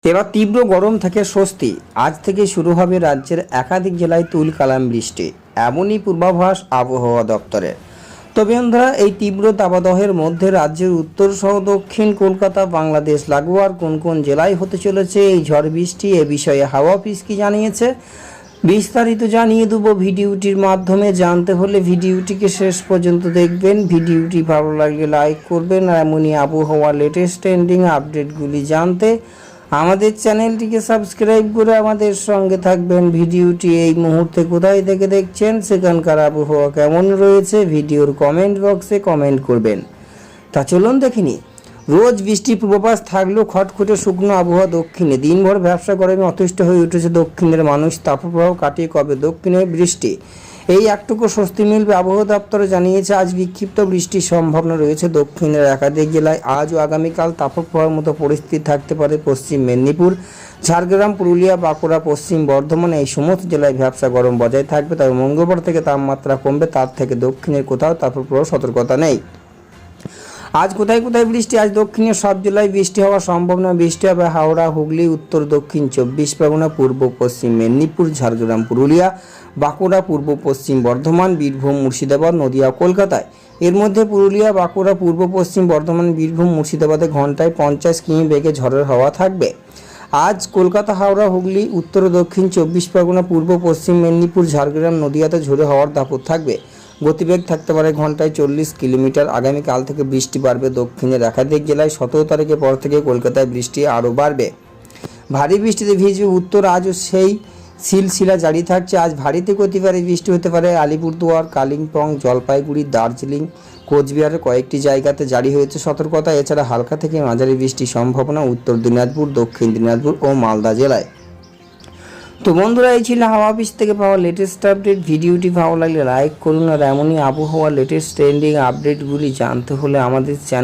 এবার তীব্র গরম থেকে স্বস্তি। আজ থেকে শুরু হবে রাজ্যের একাধিক জেলায় তুলকালাম বৃষ্টি, এমনই পূর্বাভাস আবহাওয়া দপ্তরের। তবে বন্ধুরা, এই তীব্র দাবদাহের মধ্যে রাজ্যের উত্তর সহ দক্ষিণ কলকাতা, বাংলাদেশ লাগোয়ার কোন কোন জেলায় হতে চলেছে এই ঝড় বৃষ্টি, এ বিষয়ে হাওয়া অফিস কি জানিয়েছে বিস্তারিত জানিয়ে দেবো ভিডিওটির মাধ্যমে। জানতে হলে ভিডিওটিকে শেষ পর্যন্ত দেখবেন। ভিডিওটি ভালো লাগলে লাইক করবেন, আর এমনই আবহাওয়া লেটেস্ট ট্রেন্ডিং আপডেটগুলি জানতে আমাদের চ্যানেলটিকে সাবস্ক্রাইব করে আমাদের সঙ্গে থাকবেন। ভিডিওটি এই মুহূর্তে কোথায় থেকে দেখছেন, সেখানকার আবহাওয়া কেমন রয়েছে ভিডিওর কমেন্ট বক্সে কমেন্ট করবেন। তা চলুন দেখিনি। রোজ বৃষ্টির পূর্বাভাস থাকলেও খটখটে শুকনো আবহাওয়া দক্ষিণে। দিনভর ব্যবসা গরমে অতিষ্ঠ হয়ে উঠেছে দক্ষিণের মানুষ। তাপপ্রবাহ কাটিয়ে কবে দক্ষিণে বৃষ্টি, এই একটুকু স্বস্তি মিলবে আবহাওয়া দপ্তরে জানিয়েছে। আজ বিক্ষিপ্ত বৃষ্টির সম্ভাবনা রয়েছে দক্ষিণের একাধিক জেলায়। আজ ও আগামীকাল তাপপ্রবাহের মতো পরিস্থিতি থাকতে পারে পশ্চিম মেদিনীপুর, ঝাড়গ্রাম, পুরুলিয়া, বাঁকুড়া, পশ্চিম বর্ধমান, এই সমস্ত জেলায় ব্যবসা গরম বজায় থাকবে। তবে মঙ্গলবার থেকে তাপমাত্রা কমবে, তার থেকে দক্ষিণের কোথাও তাপপ্রবাহ সতর্কতা নেই। আজ কোথায় কোথায় বৃষ্টি? আজ দক্ষিণের সব জেলায় বৃষ্টি হওয়ার সম্ভাবনা। বৃষ্টি হবে হাওড়া, হুগলি, উত্তর দক্ষিণ 24 পরগনা, পূর্ব পশ্চিম মেদিনীপুর, ঝাড়গ্রাম, পুরুলিয়া, বাঁকুড়া, পূর্ব পশ্চিম বর্ধমান, বীরভূম, মুর্শিদাবাদ, নদিয়া, কলকাতায়। এর মধ্যে পুরুলিয়া, বাঁকুড়া, পূর্ব পশ্চিম বর্ধমান, বীরভূম, মুর্শিদাবাদে ঘন্টায় 50 কিমি বেগে ঝড়ের হাওয়া থাকবে। আজ কলকাতা, হাওড়া, হুগলি, উত্তর ও দক্ষিণ 24 পরগনা, পূর্ব পশ্চিম মেদিনীপুর, ঝাড়গ্রাম, নদিয়াতে ঝোড়ো হাওয়ার দাপট থাকবে। গতিবেগ থাকতে পারে ঘন্টায় 40 কিলোমিটার। আগামীকাল থেকে বৃষ্টি বাড়বে দক্ষিণের একাধিক জেলায়। 17 তারিখের পর থেকে কলকাতায় বৃষ্টি আরও বাড়বে। ভারী বৃষ্টিতে ভিজবে উত্তর। আজও সেই সিলসিলা জারি থাকছে। আজ ভারী থেকে অতি ভারী বৃষ্টি হতে পারে আলিপুরদুয়ার, কালিম্পং, জলপাইগুড়ি, দার্জিলিং, কোচবিহারের কয়েকটি জায়গাতে জারি হয়েছে সতর্কতা। এছাড়া হালকা থেকে মাঝারি বৃষ্টির সম্ভাবনা উত্তর দিনাজপুর, দক্ষিণ দিনাজপুর ও মালদা জেলায়। তো বন্ধুরা, এই ছিল হাওয়া অফিস থেকে পাওয়া লেটেস্ট আপডেট। ভিডিওটি ভালো লাগলে লাইক করুন, আর এমনই আবহাওয়া লেটেস্ট ট্রেন্ডিং আপডেটগুলি জানতে হলে আমাদের চ্যানেল